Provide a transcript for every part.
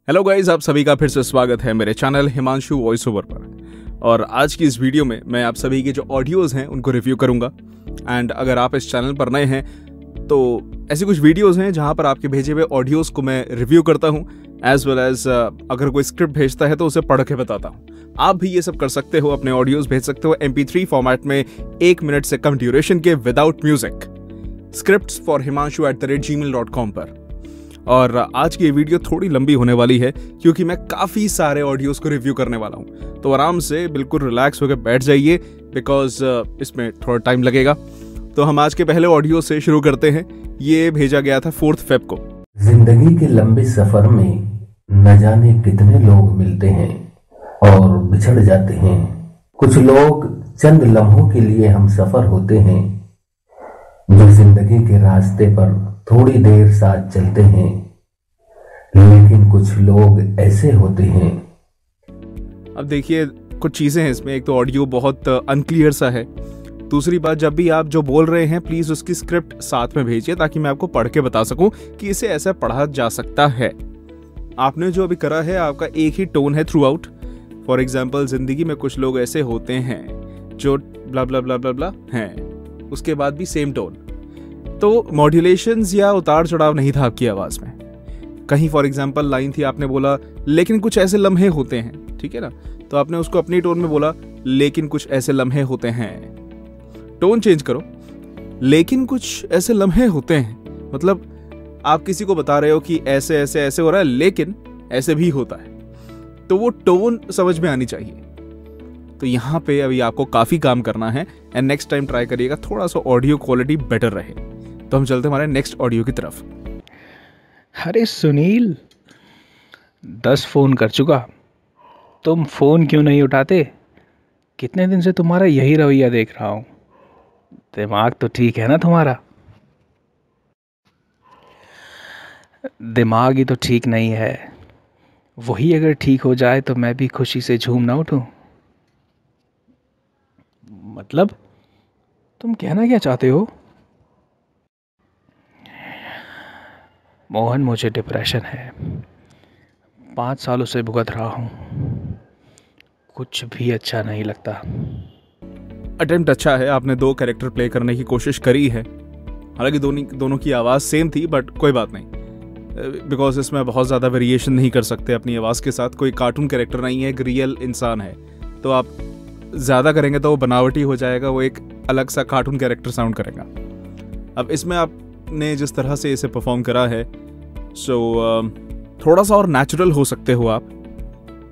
Hello guys, आप सभी का फिर से स्वागत है मेरे चैनल हिमांशु वॉइस ओवर पर। और आज की इस वीडियो में मैं आप सभी के जो ऑडियोज़ हैं उनको रिव्यू करूंगा। एंड अगर आप इस चैनल पर नए हैं तो ऐसी कुछ वीडियोज़ हैं जहां पर आपके भेजे हुए ऑडियोज़ को मैं रिव्यू करता हूं, एज वेल एज अगर कोई स्क्रिप्ट भेजता है तो उसे पढ़ के बताता हूं। आप भी ये सब कर सकते हो, अपने ऑडियोज़ भेज सकते हो MP3 फॉर्मेट में 1 मिनट से कम ड्यूरेशन के विदाउट म्यूजिक scripts@himanshu@gmail.com पर। और आज की ये वीडियो थोड़ी लंबी होने वाली है क्योंकि मैं काफ़ी सारे ऑडियोज़ को रिव्यू करने वाला हूँ, तो आराम से बिल्कुल रिलैक्स होकर बैठ जाइए बिकॉज इसमें थोड़ा टाइम लगेगा। तो हम आज के पहले ऑडियो से शुरू करते हैं। ये भेजा गया था 4 फेब को। जिंदगी के लंबे सफर में न जाने कितने लोग मिलते हैं और बिछड़ जाते हैं। कुछ लोग चंद लम्हों के लिए हम सफर होते हैं जो जिंदगी के रास्ते पर थोड़ी देर साथ चलते हैं, लेकिन कुछ लोग ऐसे होते हैं। अब देखिए, कुछ चीज़ें हैं इसमें। एक तो ऑडियो बहुत अनक्लियर सा है। दूसरी बात, जब भी आप जो बोल रहे हैं प्लीज़ उसकी स्क्रिप्ट साथ में भेजिए ताकि मैं आपको पढ़ के बता सकूं कि इसे ऐसा पढ़ा जा सकता है। आपने जो अभी करा है, आपका एक ही टोन है थ्रू आउट। फॉर एग्जाम्पल, जिंदगी में कुछ लोग ऐसे होते हैं जो ब्ला ब्ला ब्ला ब्ला ब्ला हैं, उसके बाद भी सेम टोन। तो मॉड्यूलेशंस या उतार चढ़ाव नहीं था आपकी आवाज़ में। कहीं फॉर एग्जाम्पल लाइन थी, आपने बोला लेकिन कुछ ऐसे लम्हे होते हैं, ठीक है ना, तो आपने उसको अपनी टोन में बोला लेकिन कुछ ऐसे लम्हे होते हैं। टोन चेंज करो, लेकिन कुछ ऐसे लम्हे होते हैं, मतलब आप किसी को बता रहे हो कि ऐसे ऐसे ऐसे हो रहा है लेकिन ऐसे भी होता है, तो वो टोन समझ में आनी चाहिए। तो यहाँ पे अभी आपको काफ़ी काम करना है एंड नेक्स्ट टाइम ट्राई करिएगा थोड़ा सा ऑडियो क्वालिटी बेटर रहे। तो हम चलते हमारे नेक्स्ट ऑडियो की तरफ। अरे सुनील, 10 फ़ोन कर चुका, तुम फ़ोन क्यों नहीं उठाते? कितने दिन से तुम्हारा यही रवैया देख रहा हूँ। दिमाग तो ठीक है ना तुम्हारा? दिमाग ही तो ठीक नहीं है। वही अगर ठीक हो जाए तो मैं भी खुशी से झूम ना उठूं। मतलब तुम कहना क्या चाहते हो? मोहन, मुझे डिप्रेशन है। 5 सालों से भुगत रहा हूँ। कुछ भी अच्छा नहीं लगता। अटेम्प्ट अच्छा है, आपने 2 कैरेक्टर प्ले करने की कोशिश करी है। हालांकि दोनों की आवाज़ सेम थी, बट कोई बात नहीं, बिकॉज इसमें बहुत ज़्यादा वेरिएशन नहीं कर सकते अपनी आवाज़ के साथ। कोई कार्टून कैरेक्टर नहीं है, एक रियल इंसान है, तो आप ज़्यादा करेंगे तो वो बनावटी हो जाएगा, वो एक अलग सा कार्टून कैरेक्टर साउंड करेगा। अब इसमें आपने जिस तरह से इसे परफॉर्म करा है, सो थोड़ा सा और नेचुरल हो सकते हो आप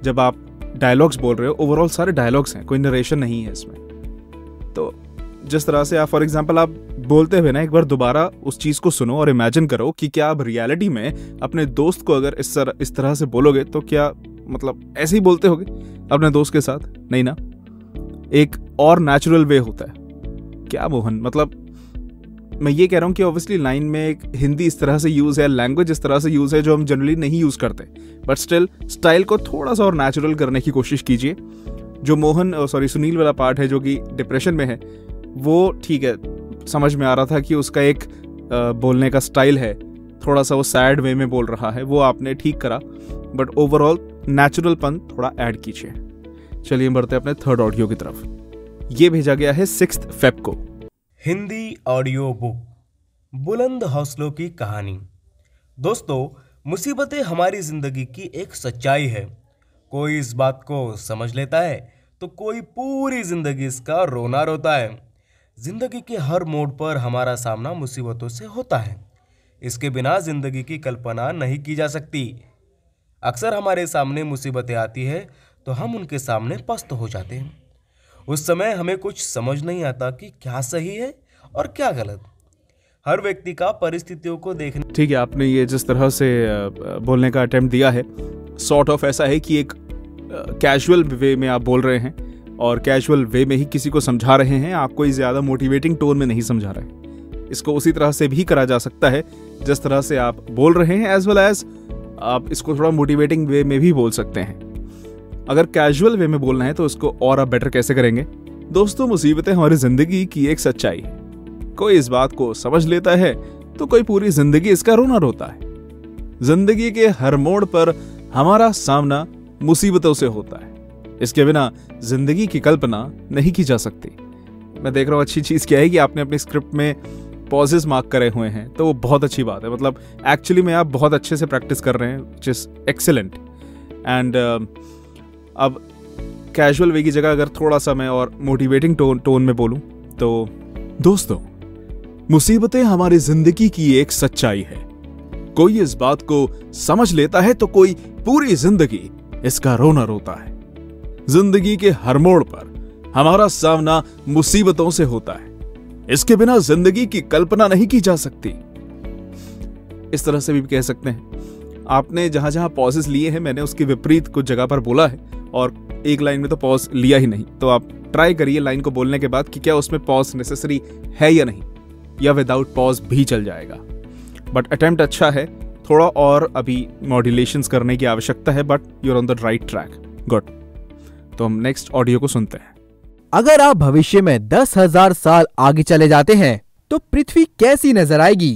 जब आप डायलॉग्स बोल रहे हो। ओवरऑल सारे डायलॉग्स हैं, कोई नरेशन नहीं है इसमें। तो जिस तरह से आप फॉर एग्जांपल आप बोलते हुए ना एक बार दोबारा उस चीज़ को सुनो और इमेजिन करो कि क्या आप रियलिटी में अपने दोस्त को अगर इस तरह से बोलोगे तो क्या मतलब ऐसे ही बोलते होगे अपने दोस्त के साथ? नहीं ना, एक और नेचुरल वे होता है। क्या मोहन, मतलब मैं ये कह रहा हूँ कि ऑब्वियसली लाइन में एक हिंदी इस तरह से यूज़ है, लैंग्वेज इस तरह से यूज़ है जो हम जनरली नहीं यूज़ करते, बट स्टिल स्टाइल को थोड़ा सा और नेचुरल करने की कोशिश कीजिए। जो सुनील वाला पार्ट है जो कि डिप्रेशन में है, वो ठीक है, समझ में आ रहा था कि उसका एक बोलने का स्टाइल है, थोड़ा सा वो सैड वे में बोल रहा है, वो आपने ठीक करा, बट ओवरऑल नेचुरलपन थोड़ा ऐड कीजिए। चलिए बढ़ते हैं अपने थर्ड ऑडियो की तरफ। ये भेजा गया है 6 फेब को। हिंदी ऑडियो बुक, बुलंद हौसलों की कहानी। दोस्तों, मुसीबतें हमारी जिंदगी की एक सच्चाई है। कोई इस बात को समझ लेता है तो कोई पूरी जिंदगी इसका रोना रोता है। जिंदगी के हर मोड़ पर हमारा सामना मुसीबतों से होता है। इसके बिना जिंदगी की कल्पना नहीं की जा सकती। अक्सर हमारे सामने मुसीबतें आती है तो हम उनके सामने पस्त हो जाते हैं। उस समय हमें कुछ समझ नहीं आता कि क्या सही है और क्या गलत। हर व्यक्ति का परिस्थितियों को देखने। ठीक है, आपने ये जिस तरह से बोलने का अटेम्प्ट दिया है, सॉर्ट ऑफ ऐसा है कि एक कैजुअल वे में आप बोल रहे हैं और कैजुअल वे में ही किसी को समझा रहे हैं, आप कोई ज़्यादा मोटिवेटिंग टोन में नहीं समझा रहे। इसको उसी तरह से भी करा जा सकता है जिस तरह से आप बोल रहे हैं, एज वेल एज आप इसको थोड़ा मोटिवेटिंग वे में भी बोल सकते हैं। अगर कैजुअल वे में बोलना है तो इसको और आप बेटर कैसे करेंगे? दोस्तों, मुसीबतें हमारी जिंदगी की एक सच्चाई है। कोई इस बात को समझ लेता है तो कोई पूरी जिंदगी इसका रोना रोता है। जिंदगी के हर मोड़ पर हमारा सामना मुसीबतों से होता है, इसके बिना जिंदगी की कल्पना नहीं की जा सकती। मैं देख रहा हूँ अच्छी चीज़ क्या है कि आपने अपनी स्क्रिप्ट में पॉजेस मार्क करे हुए हैं, तो वो बहुत अच्छी बात है। मतलब एक्चुअली में आप बहुत अच्छे से प्रैक्टिस कर रहे हैं, विच इज़ एक्सेलेंट। एंड अब कैजुअल वे की जगह अगर थोड़ा सा मैं और मोटिवेटिंग टोन में बोलूं तो दोस्तों, मुसीबतें हमारी जिंदगी की एक सच्चाई है। कोई इस बात को समझ लेता है तो कोई पूरी जिंदगी इसका रोना रोता है। जिंदगी के हर मोड़ पर हमारा सामना मुसीबतों से होता है, इसके बिना जिंदगी की कल्पना नहीं की जा सकती। इस तरह से भी कह सकते हैं। आपने जहां जहां पॉजेस लिए हैं, मैंने उसके विपरीत कुछ जगह पर बोला है, और एक लाइन में तो पॉज लिया ही नहीं। तो आप ट्राई करिए लाइन को बोलने के बाद कि क्या उसमें पॉज नेसेसरी है या नहीं, या विदाउट पॉज भी चल जाएगा। बट अटेम्प्ट अच्छा है, थोड़ा और अभी मॉड्यूलेशंस करने की आवश्यकता है, but you are on the right track. Good. तो हम नेक्स्ट ऑडियो को सुनते हैं। अगर आप भविष्य में 10,000 साल आगे चले जाते हैं तो पृथ्वी कैसी नजर आएगी?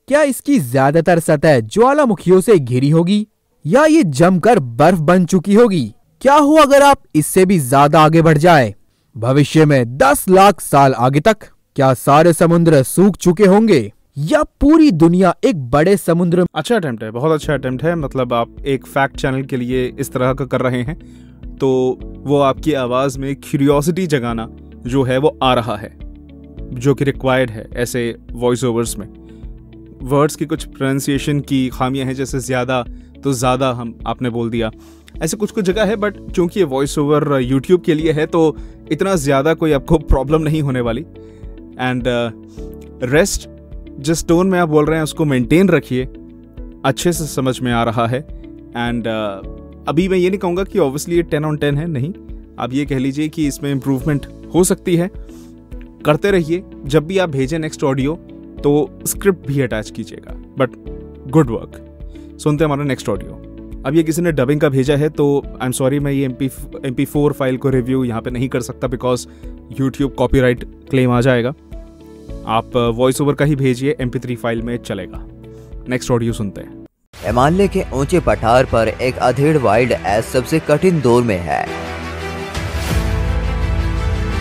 क्या इसकी ज्यादातर सतह ज्वालामुखियों से घिरी होगी, या ये जमकर बर्फ बन चुकी होगी? क्या हो अगर आप इससे भी ज्यादा आगे बढ़ जाए, भविष्य में 10 लाख साल आगे तक? क्या सारे समुद्र सूख चुके होंगे, या पूरी दुनिया एक बड़े समुद्र? अच्छा अटेम्प्ट है, बहुत अच्छा अटेम्प्ट है। मतलब आप एक फैक्ट चैनल के लिए इस तरह का कर रहे हैं, तो वो आपकी आवाज में क्यूरियोसिटी जगाना जो है वो आ रहा है, जो कि रिक्वायर्ड है ऐसे वॉइस ओवर्स में। वर्ड्स की कुछ प्रोनाउंसिएशन की खामियां हैं, जैसे ज़्यादा तो ज़्यादा हम आपने बोल दिया, ऐसे कुछ कुछ जगह है। बट चूंकि ये वॉइस ओवर यूट्यूब के लिए है तो इतना ज़्यादा कोई आपको प्रॉब्लम नहीं होने वाली। एंड रेस्ट जिस टोन में आप बोल रहे हैं उसको मेंटेन रखिए, अच्छे से समझ में आ रहा है। एंड अभी मैं ये नहीं कहूँगा कि ऑब्वियसली ये 10 on 10 है, नहीं। आप ये कह लीजिए कि इसमें इम्प्रूवमेंट हो सकती है। करते रहिए, जब भी आप भेजें नेक्स्ट ऑडियो तो स्क्रिप्ट भी अटैच कीजिएगा। But good work. सुनते हैं हमारा नेक्स्ट ऑडियो। अब ये किसी ने डबिंग का भेजा है, तो आई एम सॉरी, मैं ये MP4 फाइल को रिव्यू यहाँ पे नहीं कर सकता, बिकॉज यूट्यूब कॉपीराइट क्लेम आ जाएगा। आप वॉइस ओवर का ही भेजिए, MP3 फाइल में चलेगा। नेक्स्ट ऑडियो सुनते हैं। हिमालय के ऊंचे पठार पर एक अधेड़ वाइल्ड एस सबसे कठिन दौर में है।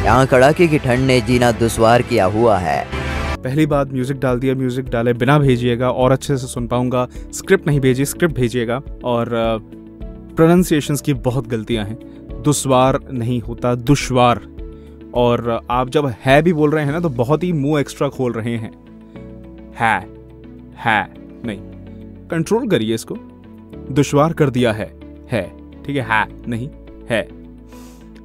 यहाँ कड़ाके की ठंड ने जीना दुश्वार किया हुआ है। पहली बात म्यूजिक डाल दिया, म्यूजिक डाले बिना भेजिएगा और अच्छे से सुन पाऊंगा। स्क्रिप्ट नहीं भेजिए, स्क्रिप्ट भेजिएगा। और प्रोनाउंसिएशंस की बहुत गलतियां हैं, दुश्वार नहीं होता, दुश्वार। और आप जब है भी बोल रहे हैं ना तो बहुत ही मुंह एक्स्ट्रा खोल रहे हैं। है नहीं, कंट्रोल करिए इसको। दुश्वार कर दिया है, ठीक है नहीं है।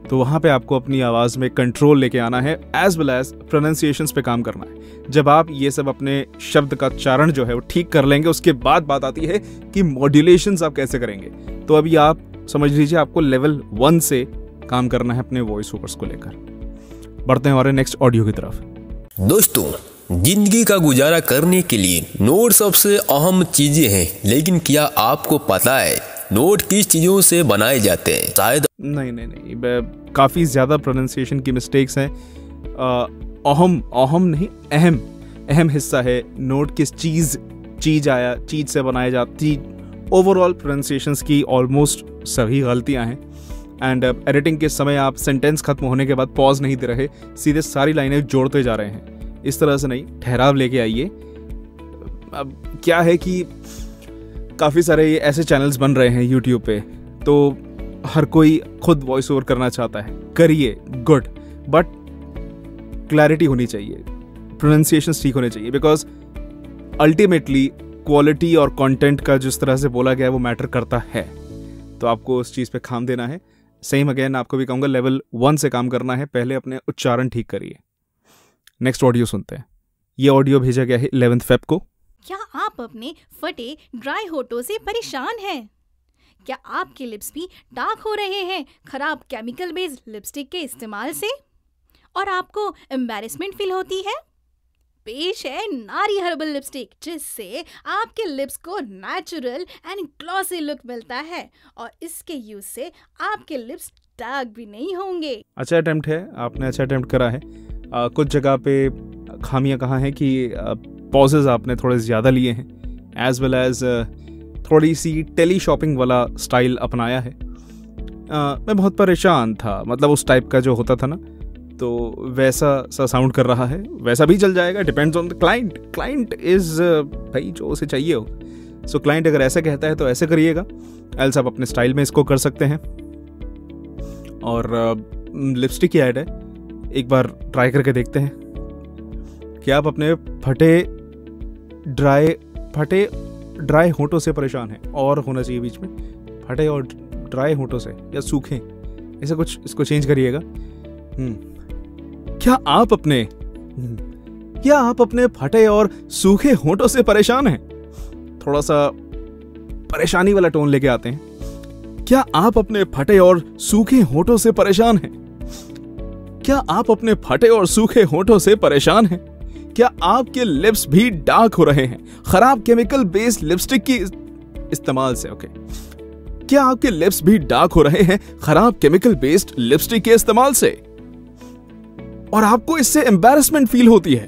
तो वहां पे आपको अपनी आवाज में कंट्रोल लेके आना है, एज वेल एज प्रोनाउंसिएशंस पे काम करना है। जब आप ये सब अपने शब्द का उच्चारण जो है वो ठीक कर लेंगे, उसके बाद बात आती है कि मॉड्यूलेशंस आप कैसे करेंगे। तो अभी आप समझ लीजिए आपको लेवल 1 से काम करना है अपने वॉइस ओवर्स को लेकर। बढ़ते हैं हमारे नेक्स्ट ऑडियो की तरफ। दोस्तों, जिंदगी का गुजारा करने के लिए नोट सबसे अहम चीजें हैं, लेकिन क्या आपको पता है नोट किस चीजों से बनाए जाते हैं? शायद नहीं, काफी ज्यादा प्रोनाउंसिएशन की मिस्टेक्स हैं। अहम नहीं, अहम हिस्सा है। नोट किस चीज आया, चीज से बनाए जाती। ओवरऑल प्रोनाउंसिएशंस की ऑलमोस्ट सभी गलतियां हैं। एंड एडिटिंग के समय आप सेंटेंस खत्म होने के बाद पॉज नहीं दे रहे, सीधे सारी लाइनें जोड़ते जा रहे हैं। इस तरह से नहीं, ठहराव लेके आइए। अब क्या है कि काफ़ी सारे ऐसे चैनल्स बन रहे हैं यूट्यूब पे, तो हर कोई खुद वॉइस ओवर करना चाहता है, करिए, गुड। बट क्लैरिटी होनी चाहिए, प्रोनाउंसिएशन ठीक होने चाहिए, बिकॉज अल्टीमेटली क्वालिटी और कंटेंट का जिस तरह से बोला गया है वो मैटर करता है। तो आपको उस चीज़ पे काम देना है। सेम अगेन आपको भी कहूँगा लेवल 1 से काम करना है, पहले अपने उच्चारण ठीक करिए। नेक्स्ट ऑडियो सुनते हैं। ये ऑडियो भेजा गया है 11 Feb को। क्या आप अपने फटे ड्राई होठों से परेशान हैं? क्या आपके लिप्स भी डार्क हो रहे हैं खराब केमिकल बेस्ड लिपस्टिक के इस्तेमाल से, और आपको एम्बैरेसमेंट फील होती है? पेश है नारी हर्बल लिपस्टिक, जिससे आपके लिप्स को नेचुरल एंड ग्लॉसी लुक मिलता है, और इसके यूज से आपके लिप्स डार्क भी नहीं होंगे। अच्छा अटेम्प्ट है, आपने अच्छा अटेम्प्ट करा है। कुछ जगह पे खामियां कहाँ हैं कि पॉजेज आपने थोड़े ज़्यादा लिए हैं, एज वेल एज थोड़ी सी टेली शॉपिंग वाला स्टाइल अपनाया है। मैं बहुत परेशान था, मतलब उस टाइप का जो होता था ना, तो वैसा सा साउंड कर रहा है। वैसा भी चल जाएगा, depends on the client. Client is भाई जो उसे चाहिए हो। सो क्लाइंट अगर ऐसे कहता है तो ऐसे करिएगा, एल्स आप अपने स्टाइल में इसको कर सकते हैं। और लिपस्टिक की ऐड है, एक बार ट्राई करके देखते हैं कि आप अपने फटे ड्राई होंठों से परेशान हैं। और होना चाहिए बीच में, फटे और ड्राई होंठों से, या सूखे, ऐसा कुछ, इसको चेंज करिएगा। क्या आप अपने फटे और सूखे होंठों से परेशान हैं? थोड़ा सा परेशानी वाला टोन लेके आते हैं। क्या आप अपने फटे और सूखे होंठों से परेशान हैं? क्या आप अपने फटे और सूखे होंठों से परेशान हैं? क्या आपके लिप्स भी डार्क हो रहे हैं खराब केमिकल बेस्ड लिपस्टिक की इस्तेमाल से? ओके, क्या आपके लिप्स भी डार्क हो रहे हैं खराब केमिकल बेस्ड लिपस्टिक के इस्तेमाल से, और आपको इससे एम्बैरेसमेंट फील होती है?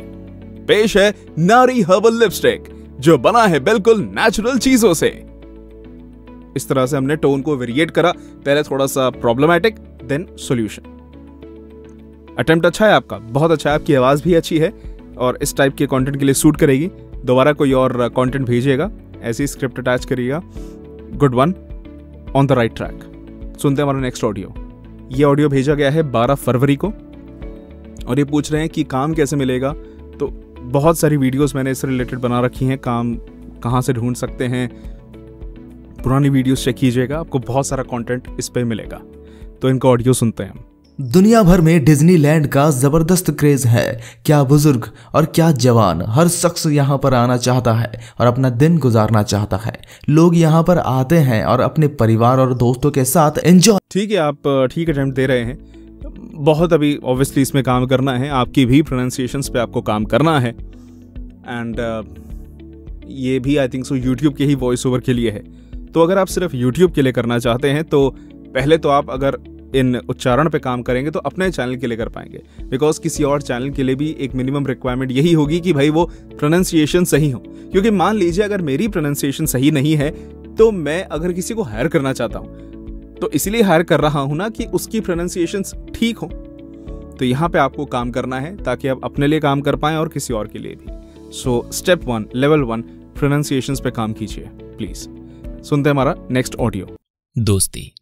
पेश है नारी हर्बल लिपस्टिक, जो बना है बिल्कुल नेचुरल चीजों से। इस तरह से हमने टोन को वेरिएट करा, पहले थोड़ा सा प्रॉब्लमैटिक, देन सॉल्यूशन। अटेम्प्ट अच्छा है आपका, बहुत अच्छा है, आपकी आवाज भी अच्छी है और इस टाइप के कंटेंट के लिए सूट करेगी। दोबारा कोई और कंटेंट भेजिएगा, ऐसी स्क्रिप्ट अटैच करिएगा। Good one, on the right track. सुनते हैं हमारा नेक्स्ट ऑडियो। ये ऑडियो भेजा गया है 12 फरवरी को, और ये पूछ रहे हैं कि काम कैसे मिलेगा। तो बहुत सारी वीडियोस मैंने इससे रिलेटेड बना रखी हैं, काम कहाँ से ढूंढ सकते हैं, पुरानी वीडियोस चेक कीजिएगा, आपको बहुत सारा कंटेंट इस पे मिलेगा। तो इनका ऑडियो सुनते हैं हम। दुनिया भर में डिज्नीलैंड का जबरदस्त क्रेज है। क्या बुजुर्ग और क्या जवान, हर शख्स यहाँ पर आना चाहता है और अपना दिन गुजारना चाहता है। लोग यहाँ पर आते हैं और अपने परिवार और दोस्तों के साथ एंजॉय। ठीक है, आप ठीक अटेम्प्ट दे रहे हैं। बहुत अभी ऑब्वियसली इसमें काम करना है, आपकी भी प्रोनाउंसिएशंस पे आपको काम करना है। एंड ये भी आई थिंक सो यूट्यूब के ही वॉइस ओवर के लिए है। तो अगर आप सिर्फ यूट्यूब के लिए करना चाहते हैं तो पहले तो आप अगर इन उच्चारण पे काम करेंगे तो अपने चैनल के लिए कर पाएंगे, बिकॉज किसी और चैनल के लिए भी एक मिनिमम रिक्वायरमेंट यही होगी कि भाई वो प्रोनाउंसिएशन सही हो। क्योंकि मान लीजिए अगर मेरी प्रोनाउंसिएशन सही नहीं है तो मैं अगर किसी को हायर करना चाहता हूं तो इसलिए हायर कर रहा हूं ना कि उसकी प्रोनाउंसिएशन ठीक हो। तो यहाँ पे आपको काम करना है ताकि आप अपने लिए काम कर पाएं और किसी और के लिए भी। सो स्टेप 1, लेवल 1, प्रोनाउंसिएशंस पे काम कीजिए प्लीज। सुनते हैं हमारा नेक्स्ट ऑडियो। दोस्ती।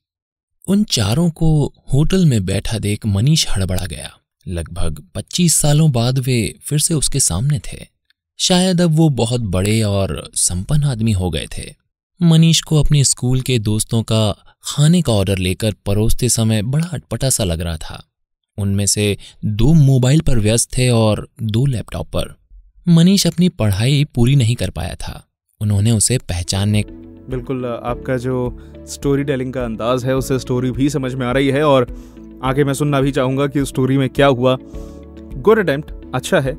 उन चारों को होटल में बैठा देख मनीष हड़बड़ा गया। लगभग 25 सालों बाद वे फिर से उसके सामने थे। शायद अब वो बहुत बड़े और संपन्न आदमी हो गए थे। मनीष को अपने स्कूल के दोस्तों का खाने का ऑर्डर लेकर परोसते समय बड़ा अटपटा सा लग रहा था। उनमें से 2 मोबाइल पर व्यस्त थे और 2 लैपटॉप पर। मनीष अपनी पढ़ाई पूरी नहीं कर पाया था। उन्होंने उसे पहचानने। बिल्कुल, आपका जो स्टोरी टेलिंग का अंदाज है उससे स्टोरी भी समझ में आ रही है और आगे मैं सुनना भी चाहूँगा कि उस स्टोरी में क्या हुआ। गुड अटेम्प्ट, अच्छा है।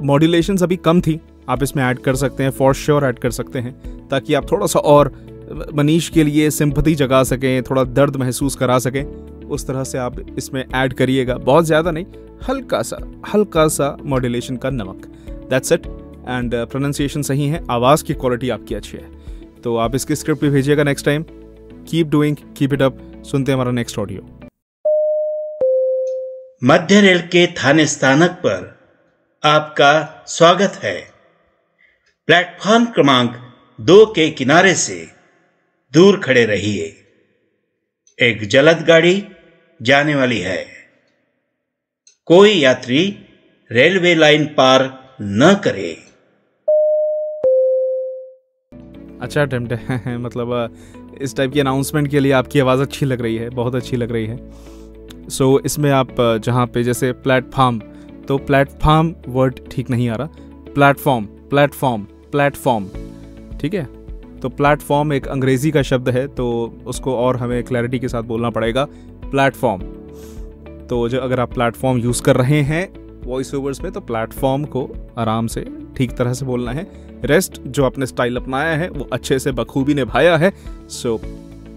मॉड्यूलेशंस अभी कम थी, आप इसमें ऐड कर सकते हैं, फॉर श्योर ऐड कर सकते हैं, ताकि आप थोड़ा सा और मनीष के लिए सिंपैथी जगा सकें, थोड़ा दर्द महसूस करा सकें। उस तरह से आप इसमें ऐड करिएगा, बहुत ज़्यादा नहीं, हल्का सा मॉड्यूलेशन का नमक, दैट्स इट। एंड प्रोनाउंसिएशन सही है, आवाज़ की क्वालिटी आपकी अच्छी है। तो आप इसकी स्क्रिप्ट भी भेजिएगा next time. Keep doing, keep it up. सुनते हैं हमारा नेक्स्ट ऑडियो। मध्य रेल के थाने स्थानक पर आपका स्वागत है। प्लेटफॉर्म क्रमांक 2 के किनारे से दूर खड़े रहिए। एक जलद गाड़ी जाने वाली है। कोई यात्री रेलवे लाइन पार न करे। अच्छा अटेम्प्ट है मतलब इस टाइप की अनाउंसमेंट के लिए आपकी आवाज़ अच्छी लग रही है, बहुत अच्छी लग रही है। सो इसमें आप जहाँ पे जैसे प्लेटफॉर्म, तो प्लेटफॉर्म वर्ड ठीक नहीं आ रहा, प्लेटफॉर्म, ठीक है। तो प्लेटफॉर्म एक अंग्रेजी का शब्द है, तो उसको और हमें क्लैरिटी के साथ बोलना पड़ेगा, प्लेटफॉर्म। तो जो अगर आप प्लेटफॉर्म यूज़ कर रहे हैं वॉइस ओवर्स में तो प्लेटफॉर्म को आराम से ठीक तरह से बोलना है। रेस्ट जो आपने स्टाइल अपनाया है वो अच्छे से बखूबी निभाया है, सो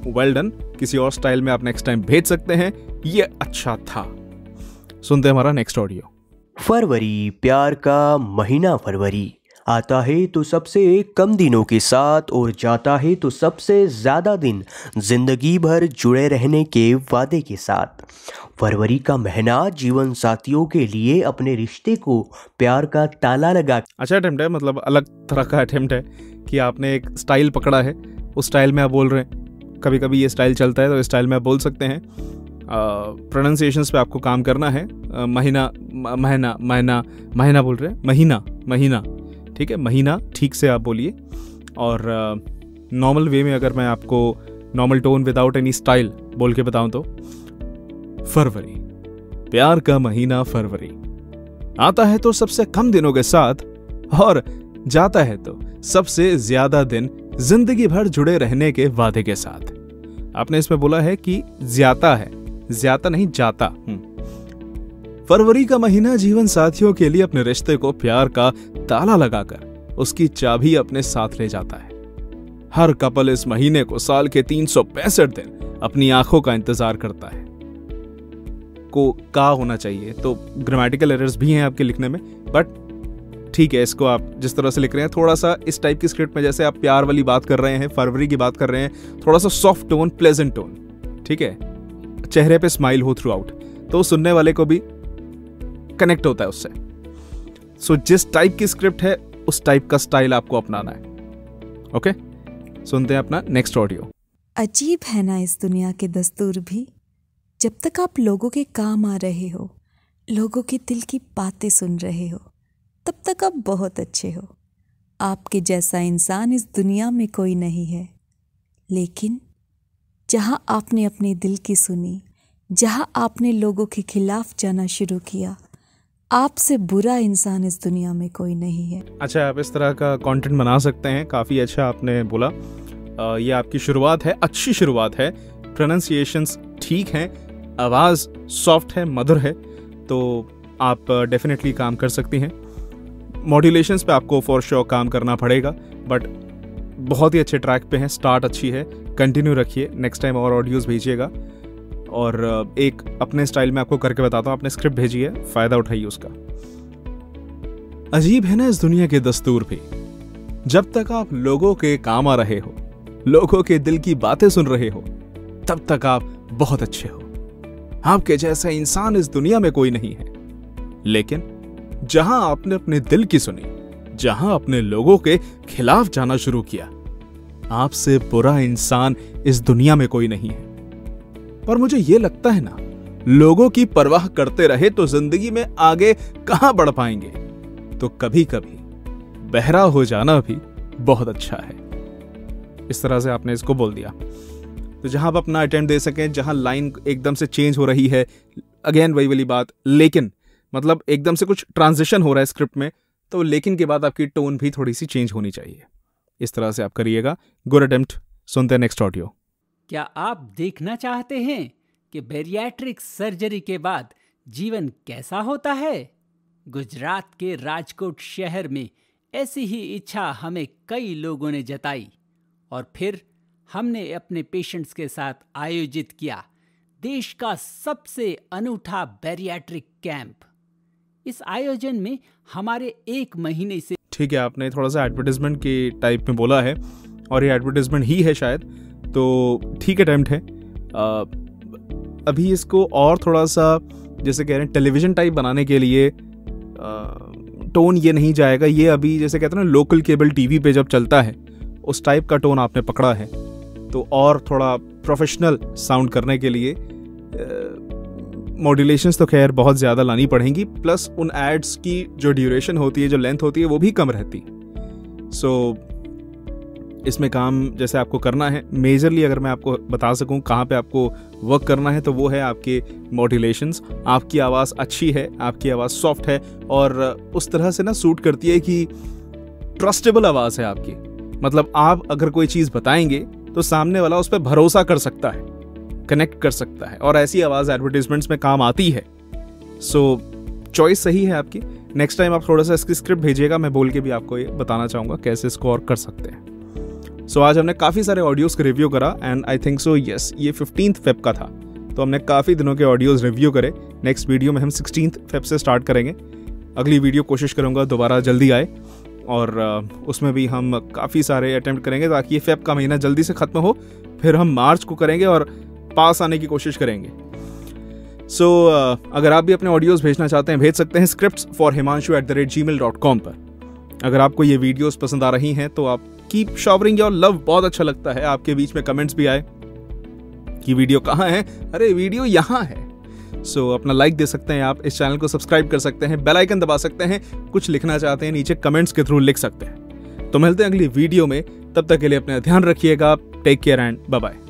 वेल डन। किसी और स्टाइल में आप नेक्स्ट टाइम भेज सकते हैं, ये अच्छा था। सुनते हैं हमारा नेक्स्ट ऑडियो। फरवरी, प्यार का महीना फरवरी। आता है तो सबसे कम दिनों के साथ और जाता है तो सबसे ज़्यादा दिन, जिंदगी भर जुड़े रहने के वादे के साथ। फरवरी का महीना जीवन साथियों के लिए अपने रिश्ते को प्यार का ताला लगा। अच्छा अटेम्प्ट है, मतलब अलग तरह का अटेम्प्ट है कि आपने एक स्टाइल पकड़ा है, उस स्टाइल में आप बोल रहे हैं। कभी कभी ये स्टाइल चलता है तो इस स्टाइल में आप बोल सकते हैं। प्रोनाउंसिएशंस पे आपको काम करना है। महीना महीना महीना महीना बोल रहे हैं, महीना महीना, ठीक है, महीना ठीक से आप बोलिए। और नॉर्मल वे में अगर मैं आपको normal tone without any style बोल के बताऊं तो फरवरी, प्यार का महीना फरवरी, आता है तो सबसे कम दिनों के साथ और जाता है तो सबसे ज्यादा दिन, जिंदगी भर जुड़े रहने के वादे के साथ। आपने इसमें बोला है कि ज्यादा है, ज्यादा नहीं जाता। फरवरी का महीना जीवन साथियों के लिए अपने रिश्ते को प्यार का ताला लगाकर उसकी चाबी अपने साथ ले जाता है। हर कपल इस महीने को साल के 365 दिन अपनी आंखों का इंतजार करता है। को का होना चाहिए, तो ग्रामेटिकल एरर्स भी हैं आपके लिखने में, बट ठीक है, इसको आप जिस तरह से लिख रहे हैं थोड़ा सा इस टाइप की स्क्रिप्ट में, जैसे आप प्यार वाली बात कर रहे हैं, फरवरी की बात कर रहे हैं, थोड़ा सा सॉफ्ट टोन, प्लेजेंट टोन, ठीक है, चेहरे पे स्माइल हो थ्रू आउट, तो सुनने वाले को भी कनेक्ट होता है उससे। सो जिस टाइप की स्क्रिप्ट है उस टाइप का स्टाइल आपको अपनाना है। ओके, सुनते हैं अपना नेक्स्ट ऑडियो। अजीब है ना इस दुनिया के दस्तूर भी, जब तक आप लोगों के काम आ रहे हो, लोगों के दिल की बातें सुन रहे हो, तब तक आप बहुत अच्छे हो। आपके जैसा इंसान इस दुनिया में कोई नहीं है। लेकिन जहां आपने अपने दिल की सुनी, जहां आपने लोगों के खिलाफ जाना शुरू किया, आपसे बुरा इंसान इस दुनिया में कोई नहीं है। अच्छा, आप इस तरह का कंटेंट बना सकते हैं, काफ़ी अच्छा आपने बोला। ये आपकी शुरुआत है, अच्छी शुरुआत है, प्रोनाउंसिएशंस ठीक हैं, आवाज़ सॉफ्ट है, मधुर है, तो आप डेफिनेटली काम कर सकती हैं। मॉड्यूलेशंस पे आपको फॉर श्योर काम करना पड़ेगा, बट बहुत ही अच्छे ट्रैक पे हैं, स्टार्ट अच्छी है, कंटिन्यू रखिए। नेक्स्ट टाइम और ऑडियोज़ भेजिएगा और एक अपने स्टाइल में आपको करके बताता हूँ। आपने स्क्रिप्ट भेजी है, फ़ायदा उठाइए उसका। अजीब है ना इस दुनिया के दस्तूर भी, जब तक आप लोगों के काम आ रहे हो, लोगों के दिल की बातें सुन रहे हो, तब तक आप बहुत अच्छे हो। आपके जैसा इंसान इस दुनिया में कोई नहीं है। लेकिन जहां आपने अपने दिल की सुनी, जहां अपने लोगों के खिलाफ जाना शुरू किया, आपसे बुरा इंसान इस दुनिया में कोई नहीं है। पर मुझे यह लगता है ना, लोगों की परवाह करते रहे तो जिंदगी में आगे कहां बढ़ पाएंगे। तो कभी कभी बहरा हो जाना भी बहुत अच्छा है। इस तरह से आपने इसको बोल दिया। तो जहां आप अपना अटेम्प्ट दे सकें, जहां लाइन एकदम से चेंज हो रही है, अगेन वही वाली बात, लेकिन मतलब एकदम से कुछ ट्रांजिशन हो रहा है स्क्रिप्ट में, तो लेकिन के बाद आपकी टोन भी थोड़ी सी चेंज होनी चाहिए। इस तरह से आप करिएगा। Good attempt. सुनते हैं नेक्स्ट ऑडियो। क्या आप देखना चाहते हैं कि बैरियाट्रिक सर्जरी के बाद जीवन कैसा होता है? गुजरात के राजकोट शहर में ऐसी ही इच्छा हमें कई लोगों ने जताई और फिर हमने अपने पेशेंट्स के साथ आयोजित किया देश का सबसे अनूठा बैरियाट्रिक कैंप। इस आयोजन में हमारे 1 महीने से, ठीक है, आपने थोड़ा सा एडवर्टाइजमेंट के टाइप में बोला है और ये एडवर्टाइजमेंट ही है शायद, तो ठीक अटेम्प्ट है। अभी इसको और थोड़ा सा जैसे कह रहे हैं टेलीविजन टाइप बनाने के लिए टोन ये नहीं जाएगा। ये अभी जैसे कहते हैं ना लोकल केबल टीवी पे जब चलता है उस टाइप का टोन आपने पकड़ा है, तो और थोड़ा प्रोफेशनल साउंड करने के लिए मॉड्यूलेशंस तो खैर बहुत ज़्यादा लानी पड़ेंगी, प्लस उन एड्स की जो ड्यूरेशन होती है, जो लेंथ होती है, वो भी कम रहती। सो इसमें काम जैसे आपको करना है, मेजरली अगर मैं आपको बता सकूं कहाँ पे आपको वर्क करना है, तो वो है आपके मॉड्यूलेशंस। आपकी आवाज़ अच्छी है, आपकी आवाज़ सॉफ्ट है और उस तरह से ना सूट करती है कि ट्रस्टेबल आवाज़ है आपकी। मतलब आप अगर कोई चीज़ बताएंगे तो सामने वाला उस पर भरोसा कर सकता है, कनेक्ट कर सकता है, और ऐसी आवाज़ एडवर्टीजमेंट्स में काम आती है। सो चॉइस सही है आपकी। नेक्स्ट टाइम आप थोड़ा सा इसकी स्क्रिप्ट भेजिएगा, मैं बोल के भी आपको ये बताना चाहूँगा कैसे इसको और कर सकते हैं। सो आज हमने काफ़ी सारे ऑडियोज़ का रिव्यू करा and I think so yes, ये 15th फेब का था, तो हमने काफ़ी दिनों के ऑडियोज़ रिव्यू करे। नेक्स्ट वीडियो में हम 16th फेब से स्टार्ट करेंगे। अगली वीडियो कोशिश करूँगा दोबारा जल्दी आए। और उसमें भी हम काफ़ी सारे अटेम्प्ट करेंगे ताकि ये फेब का महीना जल्दी से ख़त्म हो, फिर हम मार्च को करेंगे और पास आने की कोशिश करेंगे। सो अगर आप भी अपने ऑडियोज़ भेजना चाहते हैं, भेज सकते हैं scriptsforhimanshu@gmail.com पर। अगर आपको ये वीडियोस पसंद आ रही हैं तो आप कीप शॉवरिंग योर लव, बहुत अच्छा लगता है आपके बीच में कमेंट्स भी आए कि वीडियो कहाँ है, अरे वीडियो यहाँ है। सो अपना लाइक दे सकते हैं आप, इस चैनल को सब्सक्राइब कर सकते हैं, बेल आइकन दबा सकते हैं, कुछ लिखना चाहते हैं नीचे कमेंट्स के थ्रू लिख सकते हैं। तो मिलते हैं अगली वीडियो में, तब तक के लिए अपना ध्यान रखिएगा। Take care and bye bye.